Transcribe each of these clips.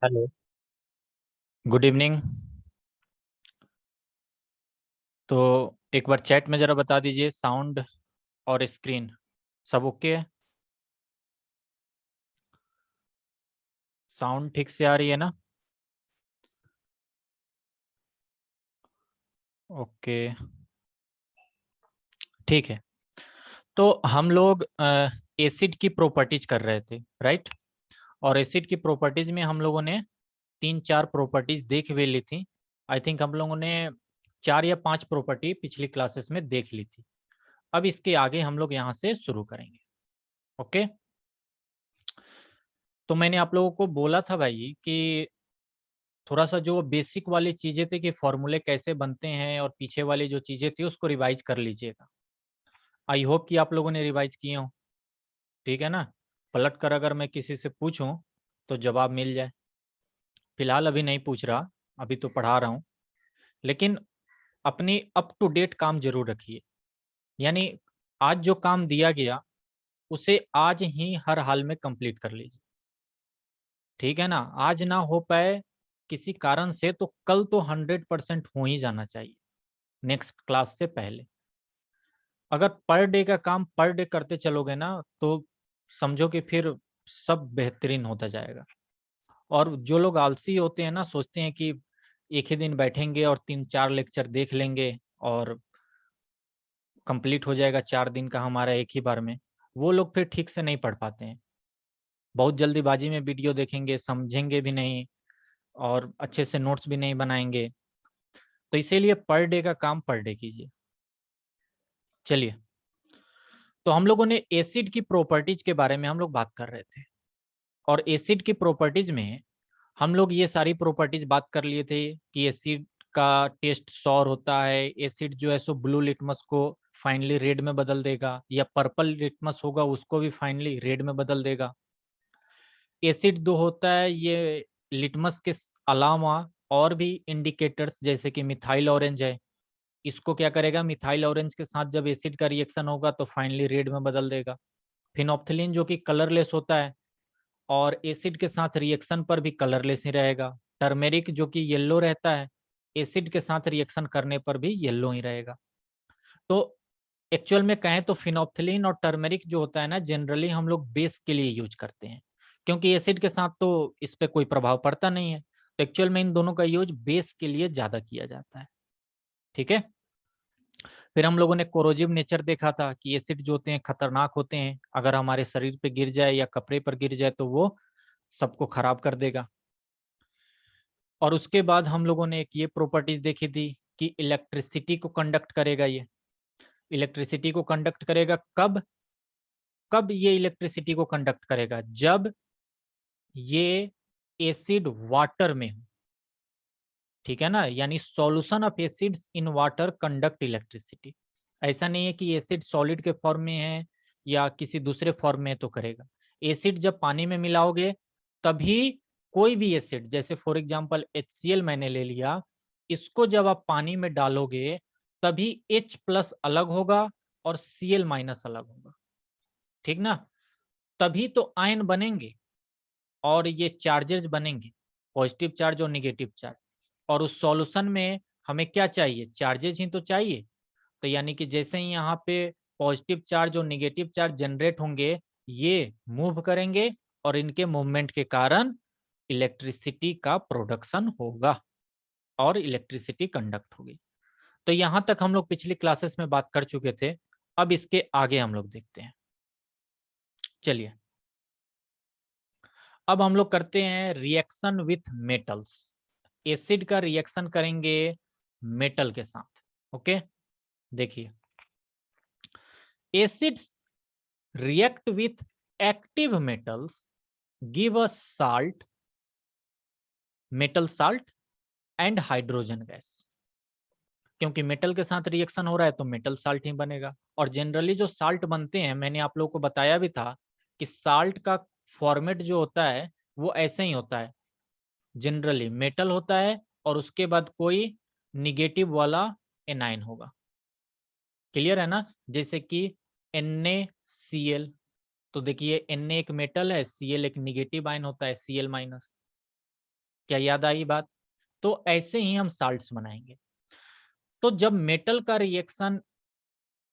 Hello. Good evening. तो एक बार chat में ज़रा बता दीजिए, साउंड और स्क्रीन सब ओके है? साउंड ठीक से आ रही है ना? ओके, ठीक है। तो हम लोग एसिड की प्रॉपर्टीज कर रहे थे, राइट? और एसिड की प्रॉपर्टीज में हम लोगों ने 3-4 प्रॉपर्टीज देख भी ली थी। आई थिंक हम लोगों ने 4 या 5 प्रॉपर्टी पिछली क्लासेस में देख ली थी। अब इसके आगे हम लोग यहाँ से शुरू करेंगे। ओके, तो मैंने आप लोगों को बोला था भाई कि थोड़ा सा जो बेसिक वाली चीजें थी कि फॉर्मूले कैसे बनते हैं और पीछे वाली जो चीजें थी उसको रिवाइज कर लीजिएगा। आई होप कि आप लोगों ने रिवाइज किए हो, ठीक है ना? पलट कर अगर मैं किसी से पूछूं तो जवाब मिल जाए। फिलहाल अभी नहीं पूछ रहा, अभी तो पढ़ा रहा हूँ, लेकिन अपनी अप टू डेट काम जरूर रखिए। यानी आज जो काम दिया गया उसे आज ही हर हाल में कंप्लीट कर लीजिए, ठीक है ना? आज ना हो पाए किसी कारण से तो कल तो 100% हो ही जाना चाहिए, नेक्स्ट क्लास से पहले। अगर पर डे का काम पर डे करते चलोगे ना तो समझो कि फिर सब बेहतरीन होता जाएगा। और जो लोग आलसी होते हैं ना, सोचते हैं कि एक ही दिन बैठेंगे और 3-4 लेक्चर देख लेंगे और कंप्लीट हो जाएगा 4 दिन का हमारा एक ही बार में, वो लोग फिर ठीक से नहीं पढ़ पाते हैं। बहुत जल्दीबाजी में वीडियो देखेंगे, समझेंगे भी नहीं और अच्छे से नोट्स भी नहीं बनाएंगे। तो इसीलिए पर डे का काम पर डे कीजिए। चलिए, तो हम लोगों ने एसिड की प्रॉपर्टीज के बारे में हम लोग बात कर रहे थे। और एसिड की प्रॉपर्टीज में हम लोग ये सारी प्रॉपर्टीज बात कर लिए थे कि एसिड का टेस्ट सॉर होता है, एसिड जो है सो ब्लू लिटमस को फाइनली रेड में बदल देगा, या पर्पल लिटमस होगा उसको भी फाइनली रेड में बदल देगा। एसिड दो होता है ये लिटमस के अलावा और भी इंडिकेटर्स, जैसे कि मिथाइल ऑरेंज है, इसको क्या करेगा, मिथाइल ऑरेंज के साथ जब एसिड का रिएक्शन होगा तो फाइनली रेड में बदल देगा। फिनोप्थिलीन जो कि कलरलेस होता है और एसिड के साथ रिएक्शन पर भी कलरलेस ही रहेगा। टर्मेरिक जो कि येलो रहता है, एसिड के साथ रिएक्शन करने पर भी येलो ही रहेगा। तो एक्चुअल में कहें तो फिनोप्थिलीन और टर्मेरिक जो होता है ना, जनरली हम लोग बेस के लिए यूज करते हैं, क्योंकि एसिड के साथ तो इस पे कोई प्रभाव पड़ता नहीं है। तो एक्चुअल में इन दोनों का यूज बेस के लिए ज्यादा किया जाता है, ठीक है? फिर हम लोगों ने कोरोजिव नेचर देखा था कि एसिड जो होते हैं खतरनाक होते हैं, अगर हमारे शरीर पे गिर जाए या कपड़े पर गिर जाए तो वो सबको खराब कर देगा। और उसके बाद हम लोगों ने एक ये प्रॉपर्टीज देखी थी कि इलेक्ट्रिसिटी को कंडक्ट करेगा। ये इलेक्ट्रिसिटी को कंडक्ट करेगा कब? कब ये इलेक्ट्रिसिटी को कंडक्ट करेगा? जब ये एसिड वाटर में हो, ठीक है ना? यानी solution of acids in water conduct electricity. ऐसा नहीं है कि एसिड सॉलिड के फॉर्म में है या किसी दूसरे फॉर्म में तो करेगा। एसिड जब पानी में मिलाओगे तभी कोई भी एसिड, जैसे फॉर एग्जांपल HCl मैंने ले लिया, इसको जब आप पानी में डालोगे तभी H+ अलग होगा और Cl- अलग होगा, ठीक ना? तभी तो आयन बनेंगे और ये चार्जेस बनेंगे, पॉजिटिव चार्ज और निगेटिव चार्ज। और उस सॉल्यूशन में हमें क्या चाहिए? चार्जेस ही तो चाहिए। तो यानी कि जैसे ही यहाँ पे पॉजिटिव चार्ज और निगेटिव चार्ज जनरेट होंगे, ये मूव करेंगे और इनके मूवमेंट के कारण इलेक्ट्रिसिटी का प्रोडक्शन होगा और इलेक्ट्रिसिटी कंडक्ट होगी। तो यहाँ तक हम लोग पिछली क्लासेस में बात कर चुके थे। अब इसके आगे हम लोग देखते हैं। चलिए, अब हम लोग करते हैं रिएक्शन विथ मेटल्स। एसिड का रिएक्शन करेंगे मेटल के साथ। ओके, देखिए, acids react with active metals, give us salt, metal salt and hydrogen gas। क्योंकि मेटल के साथ रिएक्शन हो रहा है तो मेटल साल्ट ही बनेगा। और जनरली जो साल्ट बनते हैं, मैंने आप लोगों को बताया भी था कि साल्ट का फॉर्मेट जो होता है वो ऐसे ही होता है। जनरली मेटल होता है और उसके बाद कोई निगेटिव वाला एनाइन होगा। क्लियर है ना? जैसे कि NaCl, तो देखिए Na एक मेटल है, Cl एक निगेटिव आयन होता है, Cl-। क्या याद आई बात? तो ऐसे ही हम साल्ट्स बनाएंगे। तो जब मेटल का रिएक्शन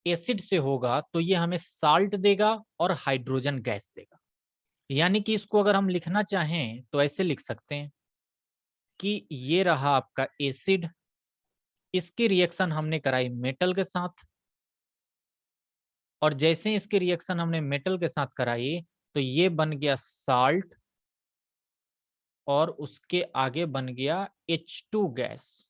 एसिड से होगा तो ये हमें साल्ट देगा और हाइड्रोजन गैस देगा। यानी कि इसको अगर हम लिखना चाहें तो ऐसे लिख सकते हैं कि ये रहा आपका एसिड, इसकी रिएक्शन हमने कराई मेटल के साथ, और जैसे इसकी रिएक्शन हमने मेटल के साथ कराई तो ये बन गया साल्ट, और उसके आगे बन गया H2 गैस।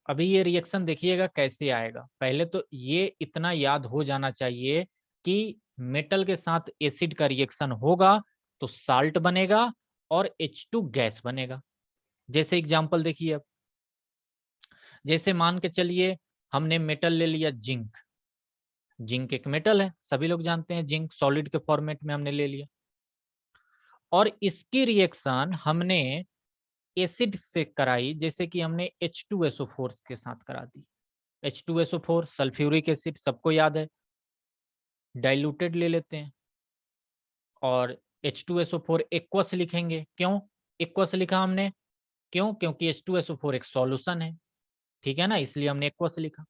अभी ये रिएक्शन देखिएगा कैसे आएगा। पहले तो ये इतना याद हो जाना चाहिए कि मेटल के साथ एसिड का रिएक्शन होगा तो साल्ट बनेगा और H2 गैस बनेगा। जैसे एग्जांपल देखिए, अब जैसे मान के चलिए हमने मेटल ले लिया जिंक। जिंक एक मेटल है, सभी लोग जानते हैं, जिंक सॉलिड के फॉर्मेट में हमने ले लिया, और इसकी रिएक्शन हमने एसिड से कराई, जैसे कि हमने H2SO4 के साथ करा दी। H2SO4 सल्फ्यूरिक एसिड सबको याद है, डाइल्यूटेड ले लेते हैं, और H2SO4 एक्वस लिखेंगे। क्यों एक्वस लिखा हमने? क्योंकि H2SO4 एक सॉल्यूशन है, ठीक है ना, इसलिए हमने एक्वस लिखा।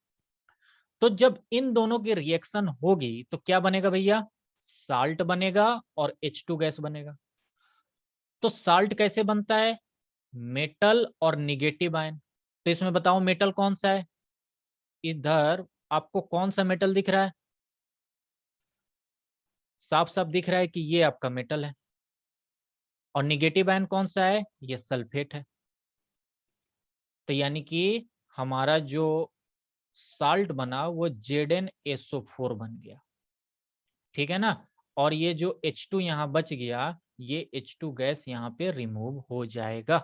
तो जब इन दोनों की रिएक्शन होगी तो क्या बनेगा भैया? साल्ट बनेगा और H2 गैस बनेगा। तो साल्ट कैसे बनता है? मेटल और निगेटिव आयन। तो इसमें बताओ मेटल कौन सा है? इधर आपको कौन सा मेटल दिख रहा है? साफ साफ दिख रहा है कि ये आपका मेटल है। और निगेटिव आयन कौन सा है? ये सल्फेट है। तो यानी कि हमारा जो साल्ट बना वो ZnSO4 बन गया, ठीक है ना। और ये जो H2 यहाँ बच गया, ये H2 गैस यहाँ पे रिमूव हो जाएगा।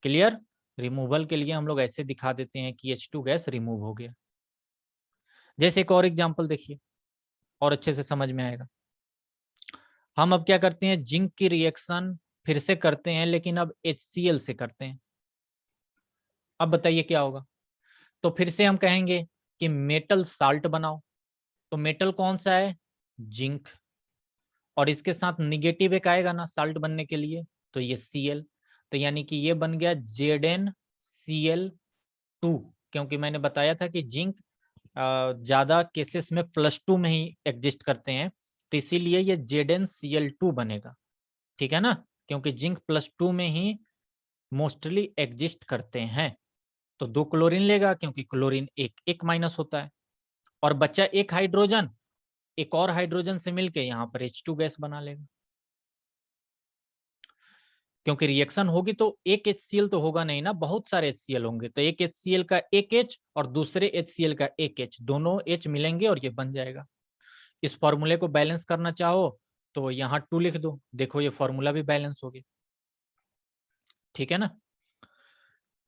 क्लियर? रिमूवल के लिए हम लोग ऐसे दिखा देते हैं कि H2 गैस रिमूव हो गया। जैसे एक और एग्जांपल देखिए और अच्छे से समझ में आएगा। हम अब क्या करते हैं, जिंक की रिएक्शन फिर से करते हैं, लेकिन अब HCl से करते हैं। अब बताइए क्या होगा? तो फिर से हम कहेंगे कि मेटल साल्ट बनाओ। तो मेटल कौन सा है? जिंक। और इसके साथ निगेटिव एक आएगा ना साल्ट बनने के लिए, तो ये Cl। तो यानी कि ये बन गया ZnCl2, क्योंकि मैंने बताया था कि जिंक ज्यादा केसेस में +2 में ही एग्जिस्ट करते हैं, तो इसीलिए ये ZnCl2 बनेगा, ठीक है ना, क्योंकि जिंक +2 में ही मोस्टली एग्जिस्ट करते हैं। तो 2 क्लोरीन लेगा क्योंकि क्लोरीन एक एक माइनस होता है, और बच्चा एक हाइड्रोजन, एक और हाइड्रोजन से मिलके यहाँ पर H2 गैस बना लेगा। क्योंकि रिएक्शन होगी तो एक HCl तो होगा नहीं ना, बहुत सारे HCl होंगे, तो एक HCl का एक H और दूसरे HCl का एक H, दोनों H मिलेंगे और ये बन जाएगा। इस फॉर्मूले को बैलेंस करना चाहो तो यहाँ 2 लिख दो, देखो ये फॉर्मूला भी बैलेंस हो गया, ठीक है ना।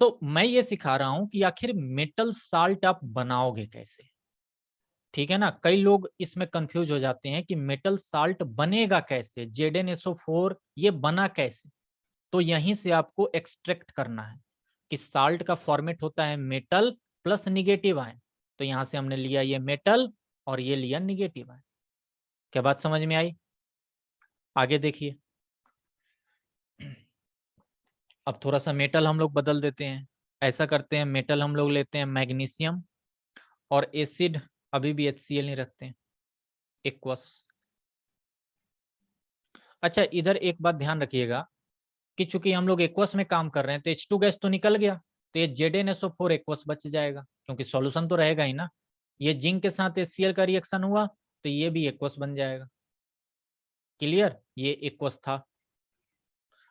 तो मैं ये सिखा रहा हूं कि आखिर मेटल साल्ट आप बनाओगे कैसे, ठीक है ना। कई लोग इसमें कंफ्यूज हो जाते हैं कि मेटल साल्ट बनेगा कैसे, ZnSO4 ये बना कैसे। तो यहीं से आपको एक्सट्रैक्ट करना है कि साल्ट का फॉर्मेट होता है मेटल प्लस निगेटिव आयन। तो यहां से हमने लिया ये मेटल और ये लिया निगेटिव आयन। क्या बात समझ में आई? आगे देखिए, अब थोड़ा सा मेटल हम लोग बदल देते हैं। ऐसा करते हैं, मेटल हम लोग लेते हैं मैग्नीशियम, और एसिड अभी भी HCl नहीं रखते हैं, एक्वस। अच्छा, इधर एक बात ध्यान रखिएगा कि चूंकि हम लोग एक्वस में काम कर रहे हैं तो H2 गैस तो निकल गया, तो ये ZnSO4 एक्वस बच जाएगा, क्योंकि सॉल्यूशन तो रहेगा ही ना। ये जिंक के साथ HCl का रिएक्शन हुआ तो ये भी एक्वस बन जाएगा। क्लियर? ये एक्वस था।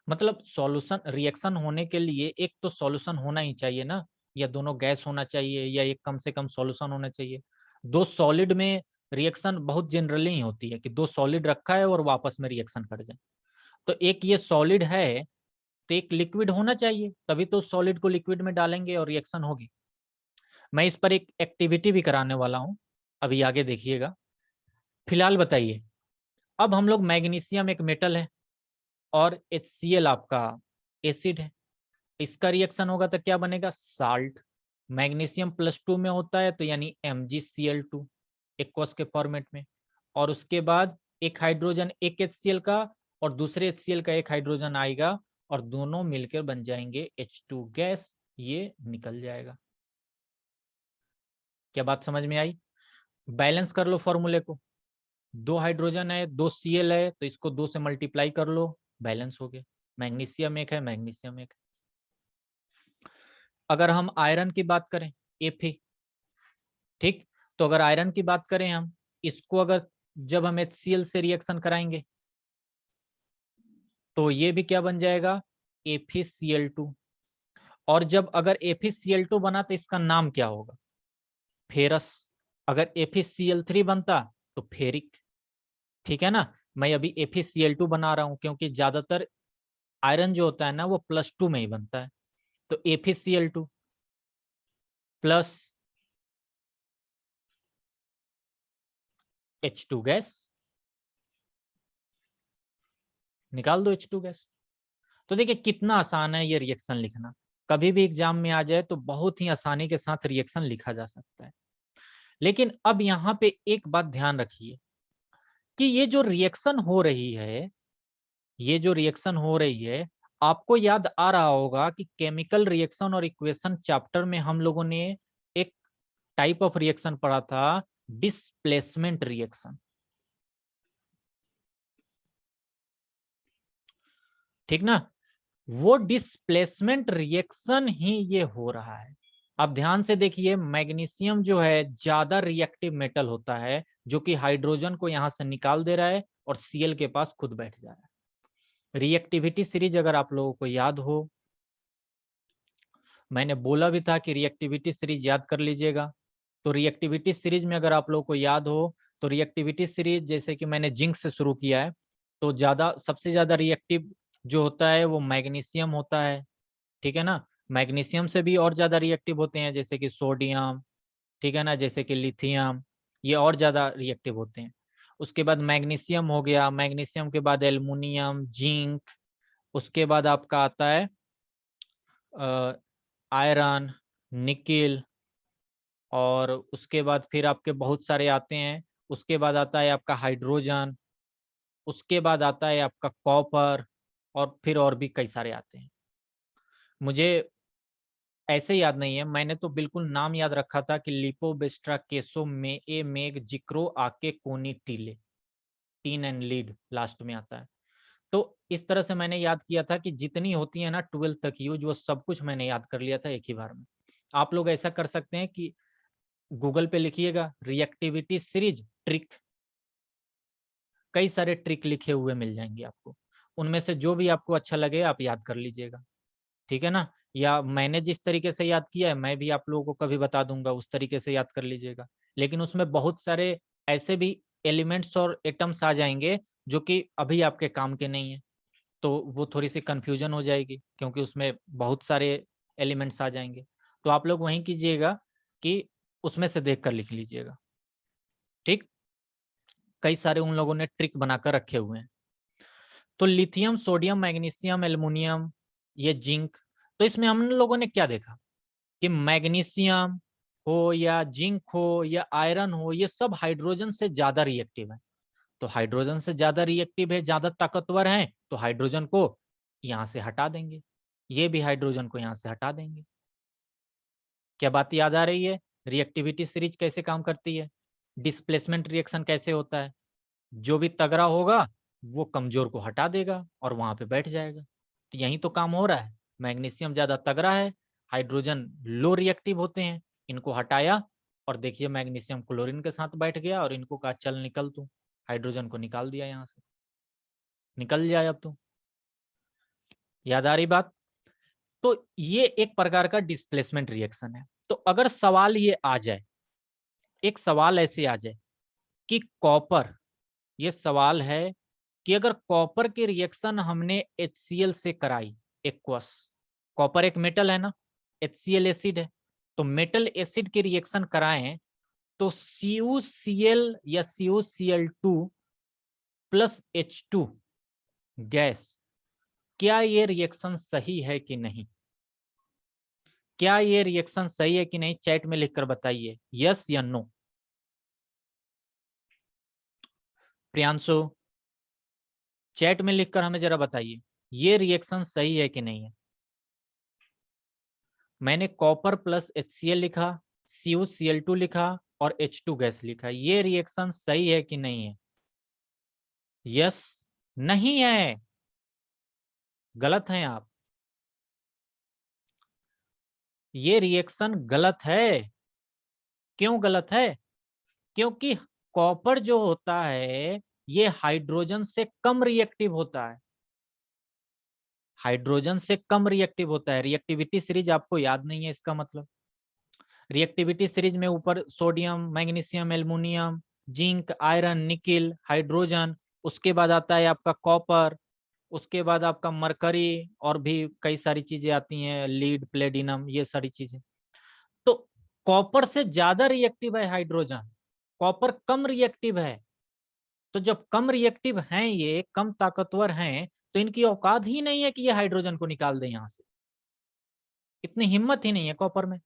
मतलब सॉल्यूशन रिएक्शन होने के लिए एक तो सॉल्यूशन होना ही चाहिए ना, या दोनों गैस होना चाहिए, या एक कम से कम सॉल्यूशन होना चाहिए। दो सॉलिड में रिएक्शन बहुत जनरली ही होती है कि दो सॉलिड रखा है और वापस में रिएक्शन कर जाए। तो एक ये सॉलिड है तो एक लिक्विड होना चाहिए, तभी तो सॉलिड को लिक्विड में डालेंगे और रिएक्शन होगी। मैं इस पर एक एक्टिविटी भी कराने वाला हूं, अभी आगे देखिएगा। फिलहाल बताइए, अब हम लोग मैग्नीशियम एक मेटल है और HCl आपका एसिड है, इसका रिएक्शन होगा तो क्या बनेगा? साल्ट। मैग्नीशियम +2 में होता है तो यानी MgCl2 एक्वस के फॉर्मेट में, और उसके बाद एक हाइड्रोजन एक HCl का और दूसरे HCl का एक हाइड्रोजन आएगा और दोनों मिलकर बन जाएंगे H2 गैस, ये निकल जाएगा। क्या बात समझ में आई? बैलेंस कर लो फॉर्मूले को, 2 हाइड्रोजन है, 2 Cl है, तो इसको 2 से मल्टीप्लाई कर लो, बैलेंस हो गया। मैग्नीशियम एक है, मैग्नीशियम एक है। अगर हम आयरन की बात करें, Fe, ठीक, तो अगर आयरन की बात करें हम, इसको अगर जब हम HCl से रिएक्शन कराएंगे तो ये भी क्या बन जाएगा, FeCl2। और जब अगर FeCl2 बना तो इसका नाम क्या होगा, फेरस। अगर FeCl3 बनता तो फेरिक। ठीक है ना, मैं अभी FeCl2 बना रहा हूं क्योंकि ज्यादातर आयरन जो होता है ना वो +2 में ही बनता है। तो FeCl2 प्लस H2 गैस, निकाल दो H2 गैस। तो देखिए कितना आसान है ये रिएक्शन लिखना, कभी भी एग्जाम में आ जाए तो बहुत ही आसानी के साथ रिएक्शन लिखा जा सकता है। लेकिन अब यहाँ पे एक बात ध्यान रखिए कि ये जो रिएक्शन हो रही है, ये जो रिएक्शन हो रही है, आपको याद आ रहा होगा कि केमिकल रिएक्शन और इक्वेशन चैप्टर में हम लोगों ने एक टाइप ऑफ रिएक्शन पढ़ा था, डिस्प्लेसमेंट रिएक्शन। ठीक ना, वो डिस्प्लेसमेंट रिएक्शन ही ये हो रहा है। अब ध्यान से देखिए, मैग्नीशियम जो है ज्यादा रिएक्टिव मेटल होता है, जो कि हाइड्रोजन को यहां से निकाल दे रहा है और Cl के पास खुद बैठ जा रहा है। रिएक्टिविटी सीरीज अगर आप लोगों को याद हो, मैंने बोला भी था कि रिएक्टिविटी सीरीज याद कर लीजिएगा। तो रिएक्टिविटी सीरीज में अगर आप लोगों को याद हो, तो रिएक्टिविटी सीरीज जैसे कि मैंने जिंक से शुरू किया है, तो सबसे ज्यादा रिएक्टिव जो होता है वो मैग्नीशियम होता है। ठीक है ना, मैग्नीशियम से भी और ज्यादा रिएक्टिव होते हैं जैसे कि सोडियम, ठीक है ना, जैसे कि लिथियम, ये और ज्यादा रिएक्टिव होते हैं। उसके बाद मैग्नीशियम हो गया, मैग्नीशियम के बाद एल्युमिनियम, जिंक, उसके बाद आपका आता है आयरन, निकिल, और उसके बाद फिर आपके बहुत सारे आते हैं। उसके बाद आता है आपका हाइड्रोजन, उसके बाद आता है आपका कॉपर, और फिर और भी कई सारे आते हैं। मुझे ऐसे याद नहीं है, मैंने तो बिल्कुल नाम याद रखा था कि लिपोबेस्ट्रा केसो में ए मेग जिक्रो आके कोनी टीले, टीन एंड लीड लास्ट में आता है। तो इस तरह से मैंने याद किया था कि जितनी होती है ना 12 तक यूज, वो सब कुछ मैंने याद कर लिया था एक ही बार में। आप लोग ऐसा कर सकते हैं कि गूगल पे लिखिएगा रिएक्टिविटी सीरीज ट्रिक, कई सारे ट्रिक लिखे हुए मिल जाएंगे आपको, उनमें से जो भी आपको अच्छा लगे आप याद कर लीजिएगा। ठीक है ना, या मैंने जिस तरीके से याद किया है मैं भी आप लोगों को कभी बता दूंगा, उस तरीके से याद कर लीजिएगा। लेकिन उसमें बहुत सारे ऐसे भी एलिमेंट्स और एटम्स आ जाएंगे जो कि अभी आपके काम के नहीं है, तो वो थोड़ी सी कंफ्यूजन हो जाएगी क्योंकि उसमें बहुत सारे एलिमेंट्स आ जाएंगे। तो आप लोग वहीं कीजिएगा कि उसमें से देख कर लिख लीजिएगा। ठीक, कई सारे उन लोगों ने ट्रिक बनाकर रखे हुए हैं। तो लिथियम, सोडियम, मैग्नीशियम, एल्युमिनियम, ये जिंक, तो इसमें हम लोगों ने क्या देखा कि मैग्नीशियम हो या जिंक हो या आयरन हो, ये सब हाइड्रोजन से ज्यादा रिएक्टिव है। तो हाइड्रोजन से ज्यादा रिएक्टिव है, ज्यादा ताकतवर है, तो हाइड्रोजन को यहां से हटा देंगे, ये भी हाइड्रोजन को यहां से हटा देंगे। क्या बात याद आ रही है? रिएक्टिविटी सीरीज कैसे काम करती है, डिस्प्लेसमेंट रिएक्शन कैसे होता है, जो भी तगड़ा होगा वो कमजोर को हटा देगा और वहां पे बैठ जाएगा। तो यही तो काम हो रहा है, मैग्नीशियम ज्यादा तगड़ा है, हाइड्रोजन लो रिएक्टिव होते हैं, इनको हटाया और देखिए मैग्नीशियम क्लोरीन के साथ बैठ गया और इनको कहा चल निकल तू, हाइड्रोजन को निकाल दिया यहाँ से, निकल जाए अब तू। याद आ रही बात? तो ये एक प्रकार का डिस्प्लेसमेंट रिएक्शन है। तो अगर सवाल ये आ जाए, एक सवाल ऐसे आ जाए कि कॉपर, ये सवाल है कि अगर कॉपर की रिएक्शन हमने HCl से कराई, एक्वस, कॉपर एक मेटल है ना, HCl एसिड है, तो मेटल एसिड की रिएक्शन कराएं तो CuCl या CuCl2 प्लस H2 गैस, क्या ये रिएक्शन सही है कि नहीं? क्या ये रिएक्शन सही है कि नहीं, चैट में लिखकर बताइए यस या नो। प्रियांशु, चैट में लिखकर हमें जरा बताइए ये रिएक्शन सही है कि नहीं है। मैंने कॉपर प्लस HCl लिखा, CuCl2 लिखा और H2 गैस लिखा, ये रिएक्शन सही है कि नहीं है? यस, नहीं है, गलत हैं आप। ये रिएक्शन गलत है। क्यों गलत है? क्योंकि कॉपर जो होता है ये हाइड्रोजन से कम रिएक्टिव होता है, हाइड्रोजन से कम रिएक्टिव होता है। रिएक्टिविटी सीरीज आपको याद नहीं है, इसका मतलब रिएक्टिविटी सीरीज में ऊपर sodium, magnesium, aluminium, zinc, iron, nickel, hydrogen, उसके बाद आता है आपका कॉपर, उसके बाद आपका मरकरी और भी कई सारी चीजें आती हैं, लीड, प्लेटिनम, ये सारी चीजें। तो कॉपर से ज्यादा रिएक्टिव है हाइड्रोजन, कॉपर कम रिएक्टिव है। तो जब कम रिएक्टिव हैं, ये कम ताकतवर हैं, तो इनकी औकात ही नहीं है कि ये हाइड्रोजन को निकाल दें यहां से, इतनी हिम्मत ही नहीं है कॉपर में।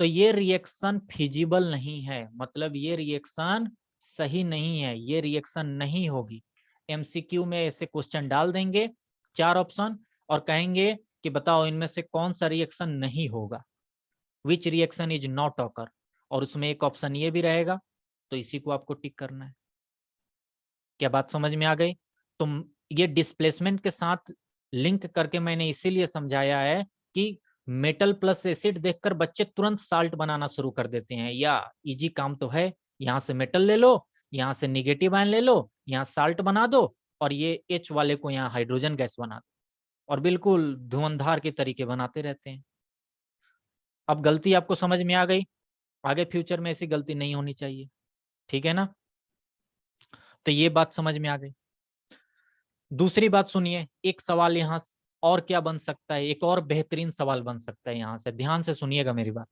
तो ये रिएक्शन फिजिबल नहीं है, मतलब ये रिएक्शन सही नहीं है, ये रिएक्शन नहीं होगी। MCQ में ऐसे क्वेश्चन डाल देंगे 4 ऑप्शन और कहेंगे कि बताओ इनमें से कौन सा रिएक्शन नहीं होगा, which reaction is not occur, और उसमें एक ऑप्शन ये भी रहेगा, तो इसी को आपको टिक करना है। क्या बात समझ में आ गई? तो ये डिस्प्लेसमेंट के साथ लिंक करके मैंने इसीलिए समझाया है कि मेटल प्लस एसिड देखकर बच्चे तुरंत साल्ट बनाना शुरू कर देते हैं, या इजी काम तो है, यहाँ से मेटल ले लो, यहाँ से निगेटिव आयन ले लो, यहाँ साल्ट बना दो और ये H वाले को यहाँ हाइड्रोजन गैस बना दो, और बिल्कुल धुआंधार के तरीके बनाते रहते हैं। अब गलती आपको समझ में आ गई, आगे फ्यूचर में ऐसी गलती नहीं होनी चाहिए, ठीक है ना? तो ये बात समझ में आ गई। दूसरी बात सुनिए, एक सवाल यहाँ और क्या बन सकता है, एक और बेहतरीन सवाल बन सकता है यहाँ से, ध्यान से सुनिएगा मेरी बात,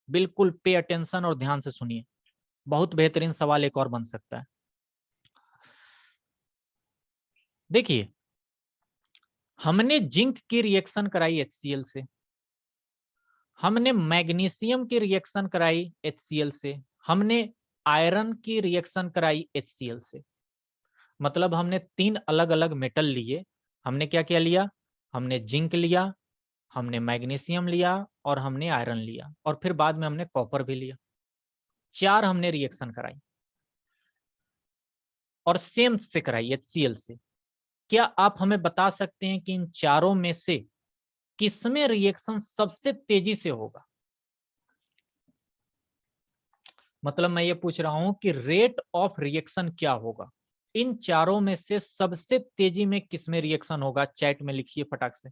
बिल्कुल पे अटेंशन और ध्यान से सुनिए। बहुत बेहतरीन सवाल एक और बन सकता है। देखिए, हमने जिंक की रिएक्शन कराई HCl से, हमने मैग्नीशियम की रिएक्शन कराई HCl से, हमने आयरन की रिएक्शन कराई HCl से। मतलब हमने 3 अलग अलग मेटल लिए। हमने क्या क्या लिया? हमने जिंक लिया, हमने मैग्नीशियम लिया और हमने आयरन लिया, और फिर बाद में हमने कॉपर भी लिया। 4 हमने रिएक्शन कराई और सेम से कराई HCl से। क्या आप हमें बता सकते हैं कि इन चारों में से किसमें रिएक्शन सबसे तेजी से होगा? मतलब मैं ये पूछ रहा हूं कि रेट ऑफ रिएक्शन क्या होगा, इन चारों में से सबसे तेजी में किसमें रिएक्शन होगा? चैट में लिखिए फटाक से।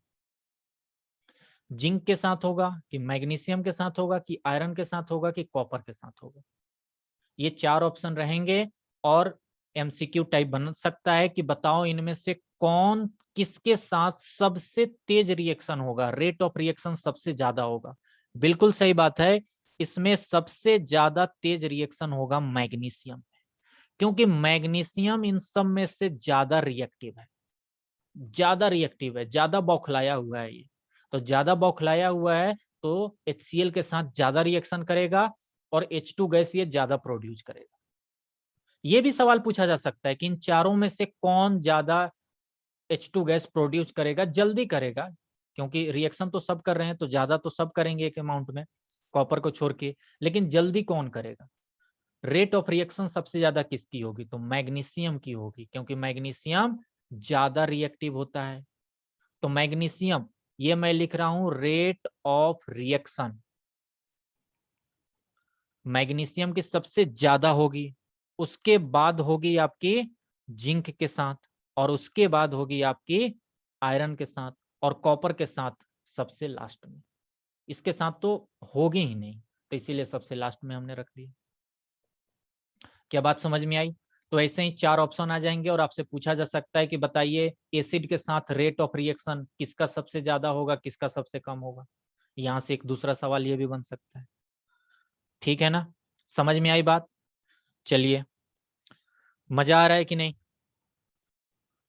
जिंक के साथ होगा कि मैग्नीशियम के साथ होगा कि आयरन के साथ होगा कि कॉपर के साथ होगा? ये 4 ऑप्शन रहेंगे और MCQ टाइप बन सकता है कि बताओ इनमें से कौन किसके साथ सबसे तेज रिएक्शन होगा, रेट ऑफ रिएक्शन सबसे ज्यादा होगा। बिल्कुल सही बात है, इसमें सबसे ज्यादा तेज रिएक्शन होगा मैग्नीशियम, क्योंकि मैग्नीशियम इन सब में से ज्यादा रिएक्टिव है, ज्यादा रिएक्टिव है, ज्यादा बौखलाया हुआ है ये। तो ज्यादा बौखलाया हुआ है तो HCl के साथ ज्यादा रिएक्शन करेगा और H2 गैस ये ज्यादा प्रोड्यूस करेगा। ये भी सवाल पूछा जा सकता है कि इन चारों में से कौन ज्यादा H2 गैस प्रोड्यूस करेगा, जल्दी करेगा, क्योंकि रिएक्शन तो सब कर रहे हैं तो ज्यादा तो सब करेंगे एक अमाउंट में, कॉपर को छोड़ के, लेकिन जल्दी कौन करेगा? रेट ऑफ रिएक्शन सबसे ज्यादा किसकी होगी? तो मैग्नीशियम की होगी, क्योंकि मैग्नीशियम ज्यादा रिएक्टिव होता है। तो मैग्नीशियम, ये मैं लिख रहा हूं रेट ऑफ रिएक्शन, मैग्नीशियम की सबसे ज्यादा होगी, उसके बाद होगी आपकी जिंक के साथ, और उसके बाद होगी आपकी आयरन के साथ, और कॉपर के साथ सबसे लास्ट में। इसके साथ तो होगी ही नहीं, तो इसीलिए सबसे लास्ट में हमने रख दिया। क्या बात समझ में आई? तो ऐसे ही 4 ऑप्शन आ जाएंगे और आपसे पूछा जा सकता है कि बताइए एसिड के साथ रेट ऑफ रिएक्शन किसका सबसे ज्यादा होगा, किसका सबसे कम होगा। यहां से एक दूसरा सवाल ये भी बन सकता है, ठीक है ना? समझ में आई बात? चलिए, मजा आ रहा है कि नहीं?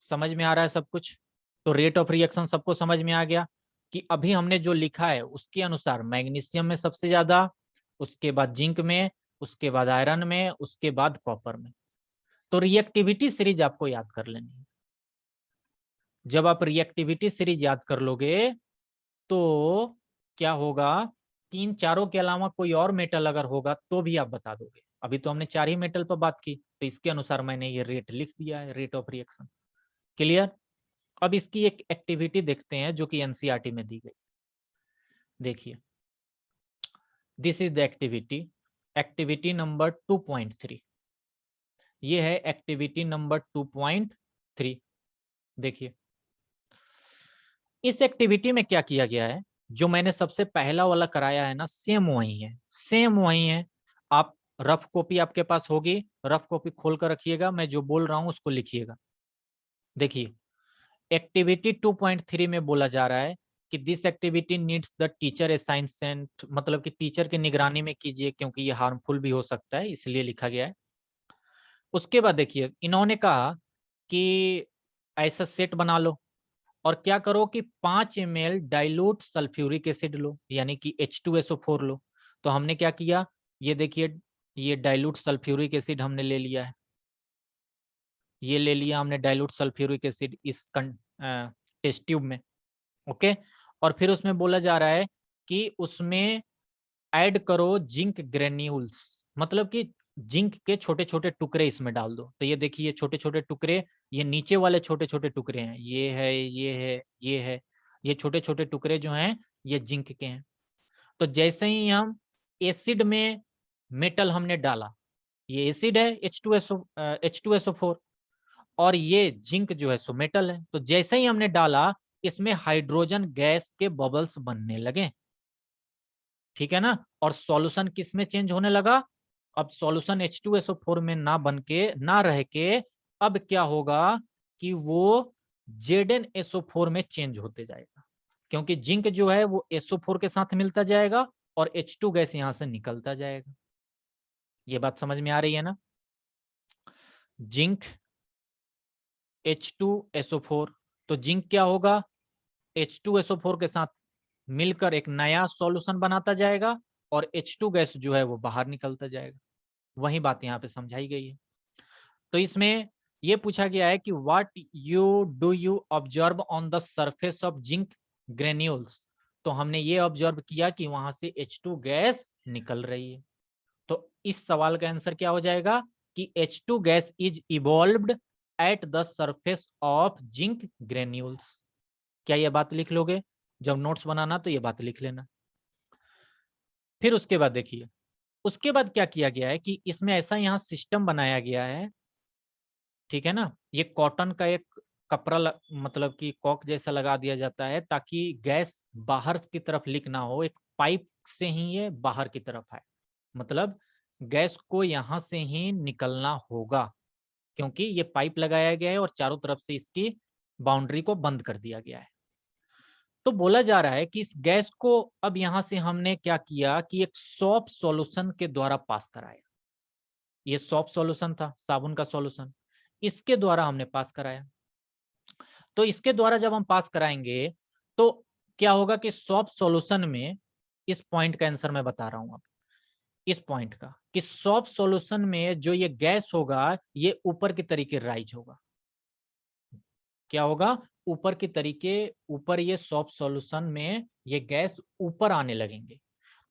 समझ में आ रहा है सब कुछ? तो रेट ऑफ रिएक्शन सबको समझ में आ गया कि अभी हमने जो लिखा है उसके अनुसार मैग्नीशियम में सबसे ज्यादा, उसके बाद जिंक में, उसके बाद आयरन में, उसके बाद कॉपर में। तो रिएक्टिविटी सीरीज आपको याद कर लेनी है। जब आप रिएक्टिविटी सीरीज याद कर लोगे तो क्या होगा, तीन चारों के अलावा कोई और मेटल अगर होगा तो भी आप बता दोगे। अभी तो हमने 4 ही मेटल पर बात की, तो इसके अनुसार मैंने ये रेट लिख दिया है, रेट ऑफ रिएक्शन। क्लियर? अब इसकी एक एक्टिविटी देखते हैं जो कि एनसीईआरटी में दी गई। देखिए, this is the activity, activity number 2.3। ये है एक्टिविटी नंबर 2.3। देखिए, इस एक्टिविटी में क्या किया गया है, जो मैंने सबसे पहला वाला कराया है ना, सेम वही है, सेम वही है। आप रफ कॉपी आपके पास होगी, रफ कॉपी खोल कर रखिएगा, मैं जो बोल रहा हूं उसको लिखिएगा। देखिए, एक्टिविटी 2.3 में बोला जा रहा है कि this activity needs the teacher assignment, मतलब कि टीचर की निगरानी में कीजिए, क्योंकि ये हार्मफुल भी हो सकता है, इसलिए लिखा गया है। उसके बाद देखिए, इन्होंने कहा कि ऐसा सेट बना लो और क्या करो कि 5 ml डाइल्यूट सल्फ्यूरिक एसिड लो, यानी कि H2SO4 लो। तो हमने क्या किया, ये देखिए, ये डाइल्यूट सल्फ्यूरिक एसिड हमने ले लिया है, ये ले लिया हमने डाइल्यूट सल्फ्यूरिक एसिड इस टेस्ट ट्यूब में। ओके, और फिर उसमें बोला जा रहा है कि उसमें ऐड करो जिंक ग्रेन्यूल्स, मतलब कि जिंक के छोटे छोटे टुकड़े इसमें डाल दो। तो ये देखिए, छोटे छोटे टुकड़े, ये नीचे वाले छोटे छोटे टुकड़े हैं, ये है, ये है, ये है, ये छोटे छोटे टुकड़े जो हैं ये जिंक के हैं। तो जैसे ही हम एसिड में मेटल हमने डाला, ये एसिड है H2SO4, और ये जिंक जो है सो मेटल है। तो जैसे ही हमने डाला, इसमें हाइड्रोजन गैस के बबल्स बनने लगे, ठीक है ना। और सॉल्यूशन किस में चेंज होने लगा, अब सॉल्यूशन H2SO4 में ना बन के, ना रह के, अब क्या होगा कि वो ZnSO4 में चेंज होते जाएगा, क्योंकि जिंक जो है वो SO4 के साथ मिलता जाएगा और H2 गैस यहां से निकलता जाएगा। ये बात समझ में आ रही है ना। जिंक H2SO4, तो जिंक क्या होगा, H2SO4 के साथ मिलकर एक नया सॉल्यूशन बनाता जाएगा और H2 गैस जो है वो बाहर निकलता जाएगा। वही बात यहाँ पे समझाई गई है। तो इसमें ये पूछा गया है कि what do you observe on the surface of zinc granules. तो हमने ये ऑब्जर्व किया कि वहां से H2 गैस निकल रही है। तो इस सवाल का आंसर क्या हो जाएगा कि H2 gas is evolved at the surface of zinc granules. क्या ये बात लिख लोगे, जब नोट्स बनाना तो ये बात लिख लेना। फिर उसके बाद देखिए, उसके बाद क्या किया गया है कि इसमें ऐसा यहाँ सिस्टम बनाया गया है, ठीक है ना। ये कॉटन का एक कपड़ा मतलब कि कॉक जैसा लगा दिया जाता है, ताकि गैस बाहर की तरफ लीक ना हो, एक पाइप से ही ये बाहर की तरफ आए, मतलब गैस को यहाँ से ही निकलना होगा, क्योंकि ये पाइप लगाया गया है और चारों तरफ से इसकी बाउंड्री को बंद कर दिया गया है। तो बोला जा रहा है कि इस गैस को अब यहां से हमने क्या किया कि एक सॉफ्ट सॉल्यूशन के द्वारा पास कराया। ये सॉफ्ट सॉल्यूशन था, साबुन का सॉल्यूशन, इसके द्वारा हमने पास कराया। तो इसके द्वारा जब हम पास कराएंगे तो क्या होगा कि सॉफ्ट सॉल्यूशन में, इस पॉइंट का आंसर मैं बता रहा हूं अब, इस पॉइंट का, कि सॉफ्ट सॉल्यूशन में जो ये गैस होगा ये ऊपर की तरीके राइज होगा। क्या होगा, ऊपर की तरीके, ऊपर ये सॉफ्ट सॉल्यूशन में ये गैस ऊपर आने लगेंगे।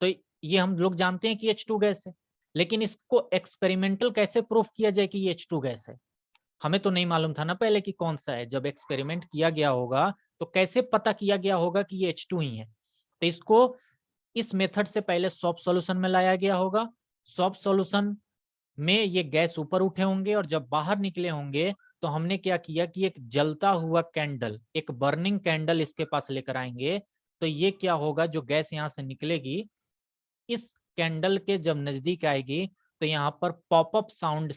तो ये हम लोग जानते हैं कि H2 गैस है, लेकिन इसको एक्सपेरिमेंटल कैसे प्रूफ किया जाए कि ये H2 गैस है, हमें तो नहीं मालूम था ना पहले कि कौन सा है। जब एक्सपेरिमेंट किया गया होगा तो कैसे पता किया गया होगा कि ये H2 ही है। तो इसको इस मेथड से पहले सॉफ्ट सॉल्यूशन में लाया गया होगा, सॉफ्ट सॉल्यूशन में ये गैस ऊपर उठे होंगे और जब बाहर निकले होंगे तो हमने क्या किया कि एक जलता हुआ कैंडल, एक बर्निंग कैंडल इसके पास लेकर आएंगे। तो ये क्या होगा, जो गैस यहाँ से निकलेगी, इस कैंडल के जब नजदीक आएगी तो यहाँ पर पॉपअप साउंड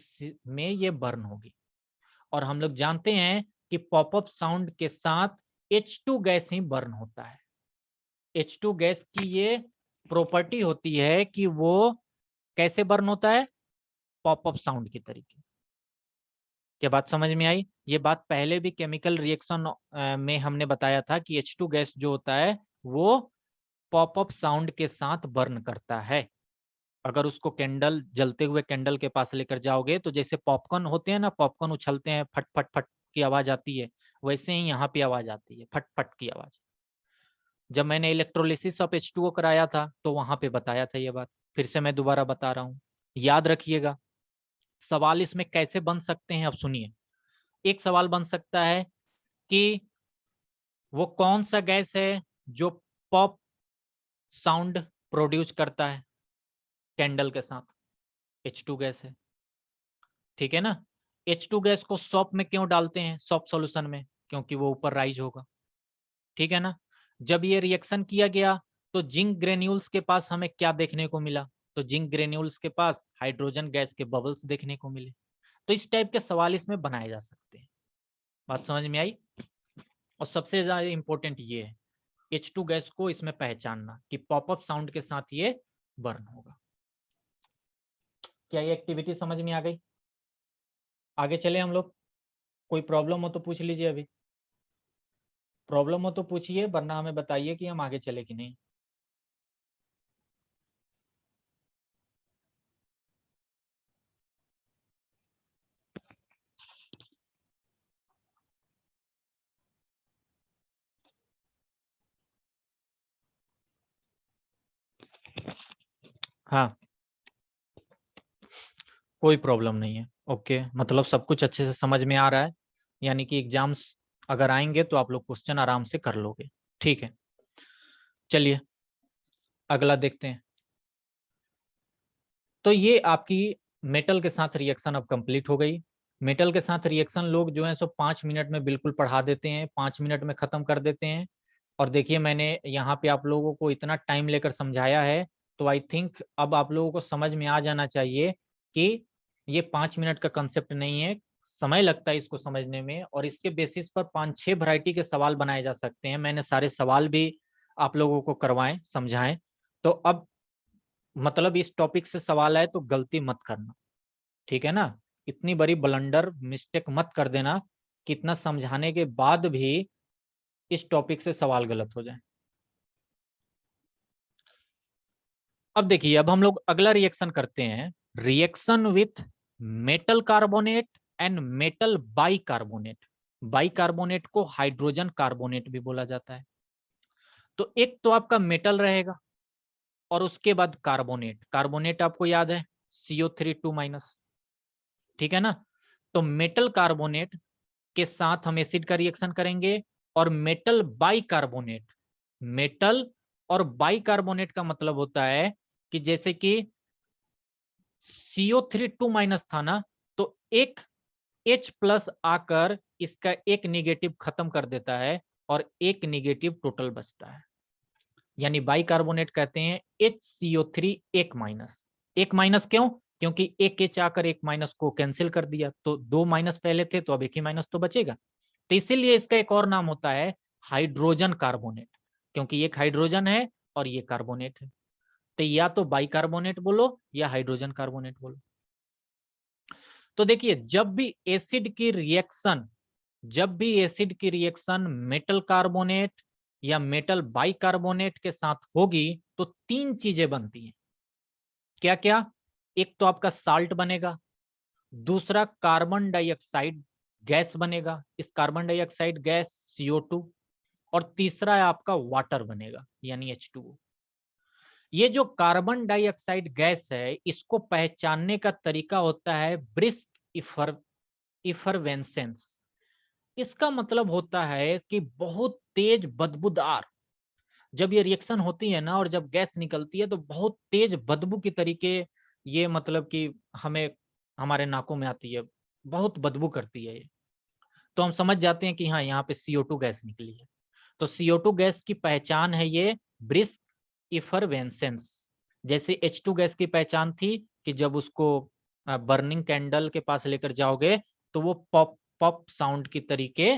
में ये बर्न होगी। और हम लोग जानते हैं कि पॉपअप साउंड के साथ H2 गैस ही बर्न होता है। H2 गैस की ये प्रॉपर्टी होती है कि वो कैसे बर्न होता है, पॉपअप साउंड की तरीके। क्या बात समझ में आई। ये बात पहले भी केमिकल रिएक्शन में हमने बताया था कि H2 गैस जो होता है वो पॉपअप साउंड के साथ बर्न करता है। अगर उसको कैंडल, जलते हुए कैंडल के पास लेकर जाओगे तो जैसे पॉपकॉर्न होते हैं ना, पॉपकॉर्न उछलते हैं, फट फट फट की आवाज आती है, वैसे ही यहाँ पे आवाज आती है, फट फट की आवाज। जब मैंने इलेक्ट्रोलिसिस ऑफ H2O कराया था तो वहां पे बताया था ये बात, फिर से मैं दोबारा बता रहा हूँ, याद रखिएगा। सवाल इसमें कैसे बन सकते हैं, अब सुनिए। एक सवाल बन सकता है कि वो कौन सा गैस है जो पॉप साउंड प्रोड्यूस करता है कैंडल के साथ? H2 गैस है, ठीक है ना। H2 गैस को सॉप में क्यों डालते हैं, सॉप सॉल्यूशन में? क्योंकि वो ऊपर राइज होगा, ठीक है ना। जब ये रिएक्शन किया गया तो जिंक ग्रेन्यूल्स के पास हमें क्या देखने को मिला? तो जिंक ग्रेन्यूल्स के पास हाइड्रोजन गैस के बबल्स देखने को मिले। तो इस टाइप के सवाल इसमें बनाए जा सकते हैं। बात समझ में आई? और सबसे ज्यादा इंपॉर्टेंट ये है H2 गैस को इसमें पहचानना कि पॉपअप साउंड के साथ ये बर्न होगा। क्या ये एक्टिविटी समझ में आ गई? आगे चले हम लोग। कोई प्रॉब्लम हो तो पूछ लीजिए, अभी प्रॉब्लम हो तो पूछिए, वरना हमें बताइए कि हम आगे चले कि नहीं। हाँ, कोई प्रॉब्लम नहीं है। ओके, मतलब सब कुछ अच्छे से समझ में आ रहा है, यानी कि एग्जाम्स अगर आएंगे तो आप लोग क्वेश्चन आराम से कर लोगे। ठीक है, चलिए अगला देखते हैं। तो ये आपकी मेटल के साथ रिएक्शन अब कंप्लीट हो गई। मेटल के साथ रिएक्शन लोग जो है सो 5 मिनट में बिल्कुल पढ़ा देते हैं, 5 मिनट में खत्म कर देते हैं। और देखिए मैंने यहाँ पे आप लोगों को इतना टाइम लेकर समझाया है, तो आई थिंक अब आप लोगों को समझ में आ जाना चाहिए कि ये 5 मिनट का कंसेप्ट नहीं है, समय लगता है इसको समझने में, और इसके बेसिस पर 5-6 वैरायटी के सवाल बनाए जा सकते हैं। मैंने सारे सवाल भी आप लोगों को करवाएं, समझाएं। तो अब मतलब इस टॉपिक से सवाल आए तो गलती मत करना, ठीक है ना। इतनी बड़ी ब्लंडर मिस्टेक मत कर देना कि इतना समझाने के बाद भी इस टॉपिक से सवाल गलत हो जाए। अब देखिए, अब हम लोग अगला रिएक्शन करते हैं, reaction with metal carbonate and metal bicarbonate. Bicarbonate को हाइड्रोजन कार्बोनेट भी बोला जाता है। तो एक तो आपका मेटल रहेगा और उसके बाद कार्बोनेट। कार्बोनेट आपको याद है CO3 2-, ठीक है ना। तो मेटल कार्बोनेट के साथ हम एसिड का रिएक्शन करेंगे, और मेटल बाइकार्बोनेट। मेटल और बाइकार्बोनेट का मतलब होता है कि जैसे कि CO3 2- था ना, तो एक H+ आकर इसका एक निगेटिव खत्म कर देता है और एक निगेटिव टोटल बचता है। यानी बाइकार्बोनेट कहते हैं HCO3 एक माइनस क्यों? क्योंकि एक H आकर एक माइनस को कैंसिल कर दिया, तो 2 माइनस पहले थे तो अब एक ही माइनस तो बचेगा। तो इसीलिए इसका एक और नाम होता है हाइड्रोजन कार्बोनेट, क्योंकि एक हाइड्रोजन है और ये कार्बोनेट है। तो या तो बाइकार्बोनेट बोलो या हाइड्रोजन कार्बोनेट बोलो। तो देखिए, जब भी एसिड की रिएक्शन मेटल कार्बोनेट या मेटल बाइकार्बोनेट के साथ होगी तो 3 चीजें बनती हैं। क्या क्या? एक तो आपका साल्ट बनेगा, दूसरा कार्बन डाइऑक्साइड गैस बनेगा, इस कार्बन डाइऑक्साइड गैस CO2, और तीसरा है आपका वाटर बनेगा यानी H2O। ये जो कार्बन डाइऑक्साइड गैस है, इसको पहचानने का तरीका होता है ब्रिस्क इफरवेंसेंस। इसका मतलब होता है कि बहुत तेज बदबूदार, जब ये रिएक्शन होती है ना और जब गैस निकलती है तो बहुत तेज बदबू की तरीके, ये मतलब कि हमें हमारे नाकों में आती है, बहुत बदबू करती है ये। तो हम समझ जाते हैं कि हाँ, यहाँ पे CO2 गैस निकली है। तो CO2 गैस की पहचान है ये ब्रिस्क इफरवेंसेंस। जैसे H2 गैस की पहचान थी कि जब उसको बर्निंग कैंडल के पास लेकर जाओगे तो वो पॉप पॉप साउंड की तरीके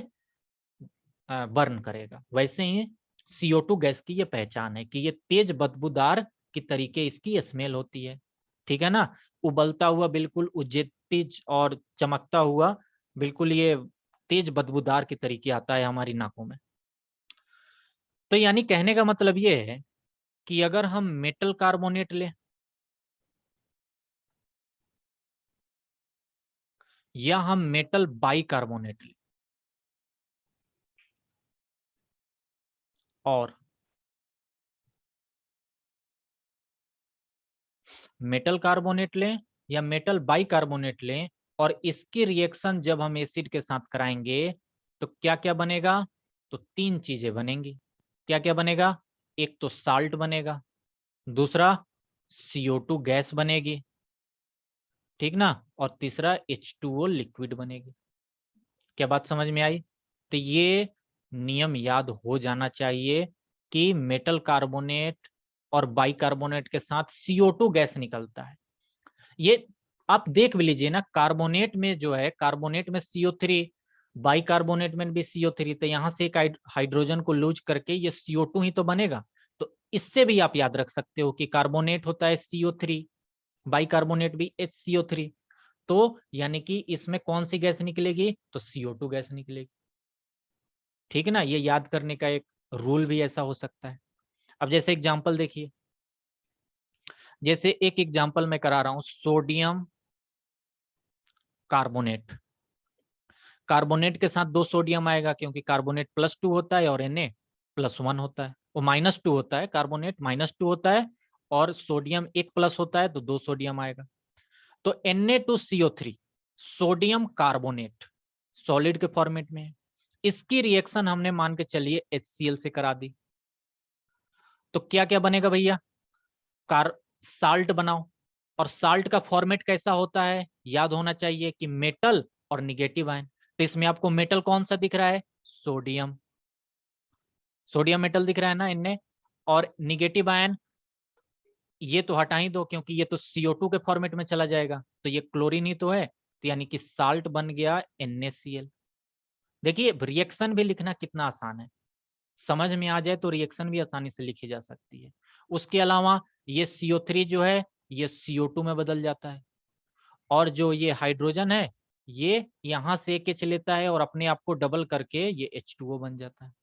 बर्न करेगा, वैसे ही CO2 गैस की ये पहचान है कि ये तेज बदबूदार की तरीके इसकी स्मेल होती है, ठीक है ना। उबलता हुआ बिल्कुल उज्जेतिज और चमकता हुआ बिल्कुल ये तेज बदबूदार की तरीके आता है हमारी नाकों में। तो यानी कहने का मतलब ये है कि अगर हम मेटल कार्बोनेट लें या हम मेटल बाइकार्बोनेट लें, और मेटल कार्बोनेट लें या मेटल बाइकार्बोनेट लें, और इसकी रिएक्शन जब हम एसिड के साथ कराएंगे तो क्या क्या बनेगा? तो तीन चीजें बनेंगी। क्या क्या बनेगा? एक तो साल्ट बनेगा, दूसरा CO2 गैस बनेगी, ठीक ना, और तीसरा H2O लिक्विड बनेगी। क्या बात समझ में आई? तो ये नियम याद हो जाना चाहिए कि मेटल कार्बोनेट और बाइकार्बोनेट के साथ CO2 गैस निकलता है। ये आप देख भी लीजिए ना, कार्बोनेट में जो है, कार्बोनेट में CO3, बाइकार्बोनेट में भी CO3, तो यहां से एक हाइड्रोजन को लूज करके ये CO2 ही तो बनेगा। तो इससे भी आप याद रख सकते हो कि कार्बोनेट होता है CO3, बाइकार्बोनेट भी HCO3। तो यानी कि इसमें कौन सी गैस निकलेगी? तो CO2 गैस निकलेगी। ठीक है ना, ये याद करने का एक रूल भी ऐसा हो सकता है। अब जैसे एग्जांपल देखिए, जैसे एक एग्जांपल मैं करा रहा हूं, सोडियम कार्बोनेट। कार्बोनेट के साथ दो सोडियम आएगा क्योंकि कार्बोनेट +2 होता है और Na+1 होता है। वो -2 होता है, कार्बोनेट -2 होता है, और सोडियम एक प्लस होता है तो दो सोडियम आएगा। तो Na2CO3 सोडियम कार्बोनेट सॉलिड के फॉर्मेट में है। इसकी रिएक्शन हमने मान के चलिए HCl से करा दी, तो क्या क्या बनेगा भैया? कार साल्ट बनाओ। और साल्ट का फॉर्मेट कैसा होता है? याद होना चाहिए कि मेटल और निगेटिव आयन। तो इसमें आपको मेटल कौन सा दिख रहा है? सोडियम, सोडियम मेटल दिख रहा है ना Na। और निगेटिव आयन ये तो हटा ही दो क्योंकि ये तो CO2 के फॉर्मेट में चला जाएगा, तो ये क्लोरीन ही तो है, तो यानी कि साल्ट बन गया NaCl। देखिए रिएक्शन भी लिखना कितना आसान है, समझ में आ जाए तो रिएक्शन भी आसानी से लिखी जा सकती है। उसके अलावा ये CO3 जो है ये CO2 में बदल जाता है, और जो ये हाइड्रोजन है ये यहां से एक H लेता है और अपने आप को डबल करके ये H2O बन जाता है।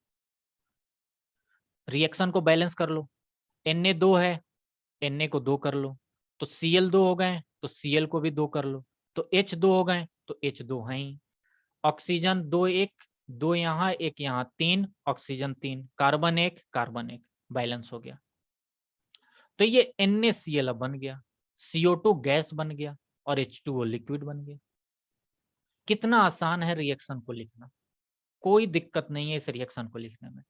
रिएक्शन को बैलेंस कर लो, Na 2 है, Na को 2 कर लो, तो Cl 2 हो गए, तो Cl को भी 2 कर लो, तो H 2 हो गए, तो H 2 है ही। ऑक्सीजन 2 1, 2 यहाँ एक यहाँ, 3 ऑक्सीजन 3, कार्बन 1 कार्बन 1, बैलेंस हो गया। तो ये NaCl अब बन गया, CO2 गैस बन गया और H2O लिक्विड बन गया। कितना आसान है रिएक्शन को लिखना, कोई दिक्कत नहीं है इस रिएक्शन को लिखने में।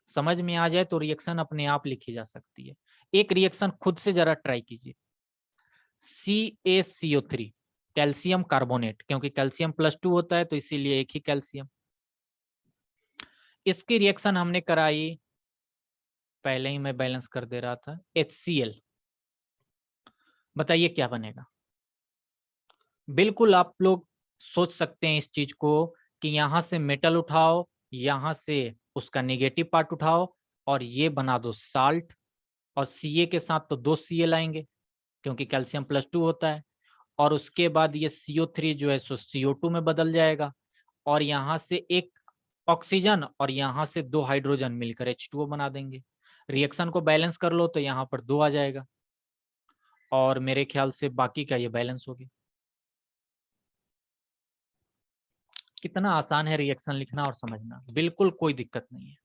समझ में आ जाए तो रिएक्शन अपने आप लिखी जा सकती है। एक रिएक्शन खुद से जरा ट्राई कीजिए, CaCO3 कैल्शियम कार्बोनेट, क्योंकि कैल्शियम +2 होता है तो इसीलिए एक ही कैल्शियम। इसकी रिएक्शन हमने कराई, पहले ही मैं बैलेंस कर दे रहा था, HCl। बताइए क्या बनेगा? बिल्कुल आप लोग सोच सकते हैं इस चीज को कि यहां से मेटल उठाओ, यहां से उसका निगेटिव पार्ट उठाओ और ये बना दो साल्ट, और Ca के साथ तो 2 Cl आएंगे क्योंकि कैल्शियम +2 होता है, और उसके बाद ये CO3 जो है सो CO2 में बदल जाएगा, और यहाँ से एक ऑक्सीजन और यहाँ से 2 हाइड्रोजन मिलकर H2O बना देंगे। रिएक्शन को बैलेंस कर लो तो यहाँ पर 2 आ जाएगा, और मेरे ख्याल से बाकी का ये बैलेंस हो गया। कितना आसान है रिएक्शन लिखना और समझना, बिल्कुल कोई दिक्कत नहीं है।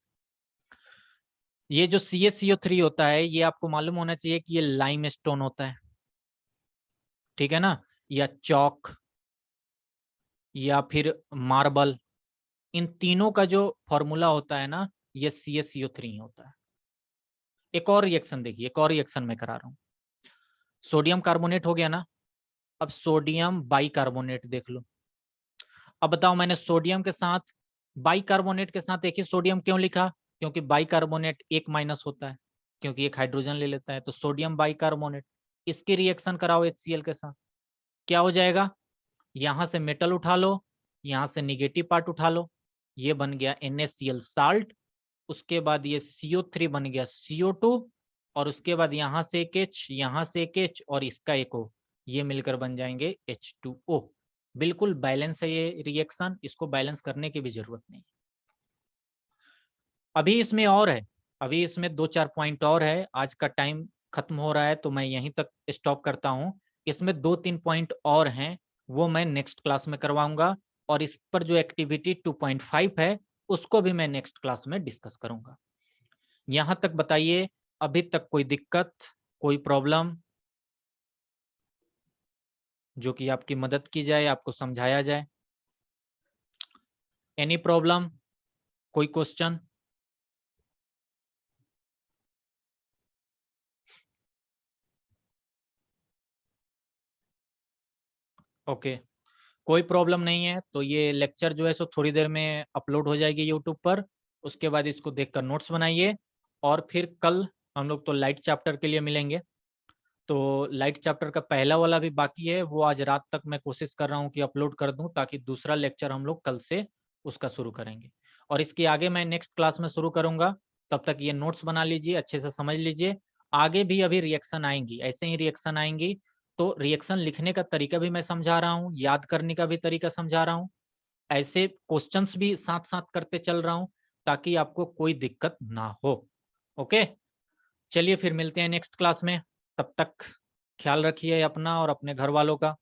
ये जो CaCO3 होता है ये आपको मालूम होना चाहिए कि ये लाइमस्टोन होता है, ठीक है ना, या चौक या फिर मार्बल, इन तीनों का जो फॉर्मूला होता है ना ये CaCO3 होता है। एक और रिएक्शन देखिए, एक और रिएक्शन मैं करा रहा हूं। सोडियम कार्बोनेट हो गया ना, अब सोडियम बाइकार्बोनेट देख लो। अब बताओ, मैंने सोडियम के साथ बाइकार्बोनेट के साथ एक ही सोडियम क्यों लिखा? क्योंकि बाइकार्बोनेट एक माइनस होता है, क्योंकि एक हाइड्रोजन ले लेता है, तो सोडियम बाइकार्बोनेट। इसकी रिएक्शन कराओ HCl के साथ, क्या हो जाएगा? यहां से मेटल उठा लो, यहां से निगेटिव पार्ट उठा लो, ये बन गया NaCl साल्ट। उसके बाद ये CO3 बन गया CO2, और उसके बाद यहां से एक H, यहां से एक H और इसका एक O, ये मिलकर बन जाएंगे H2O। बिल्कुल बैलेंस है ये रिएक्शन, इसको बैलेंस करने की भी जरूरत नहीं। अभी इसमें और है, अभी इसमें 2-4 पॉइंट और है। आज का टाइम खत्म हो रहा है तो मैं यहीं तक स्टॉप करता हूं। इसमें 2-3 पॉइंट और हैं, वो मैं नेक्स्ट क्लास में करवाऊंगा, और इस पर जो एक्टिविटी 2.5 है उसको भी मैं नेक्स्ट क्लास में डिस्कस करूंगा। यहाँ तक बताइए, अभी तक कोई दिक्कत, कोई प्रॉब्लम जो कि आपकी मदद की जाए, आपको समझाया जाए? एनी प्रॉब्लम, कोई क्वेश्चन? ओके, कोई प्रॉब्लम नहीं है। तो ये लेक्चर जो है सो थोड़ी देर में अपलोड हो जाएगी यूट्यूब पर। उसके बाद इसको देखकर नोट्स बनाइए, और फिर कल हम लोग तो लाइट चैप्टर के लिए मिलेंगे। तो लाइट चैप्टर का पहला वाला भी बाकी है, वो आज रात तक मैं कोशिश कर रहा हूँ कि अपलोड कर दूं, ताकि दूसरा लेक्चर हम लोग कल से उसका शुरू करेंगे। और इसके आगे मैं नेक्स्ट क्लास में शुरू करूंगा। तब तक ये नोट्स बना लीजिए, अच्छे से समझ लीजिए। आगे भी अभी रिएक्शन आएंगी, ऐसे ही रिएक्शन आएंगी। तो रिएक्शन लिखने का तरीका भी मैं समझा रहा हूँ, याद करने का भी तरीका समझा रहा हूँ, ऐसे क्वेश्चंस भी साथ साथ करते चल रहा हूँ, ताकि आपको कोई दिक्कत ना हो। ओके, चलिए फिर मिलते हैं नेक्स्ट क्लास में। तब तक ख्याल रखिए अपना और अपने घर वालों का,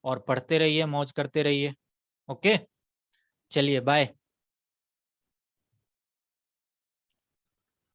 और पढ़ते रहिए, मौज करते रहिए। ओके, चलिए बाय।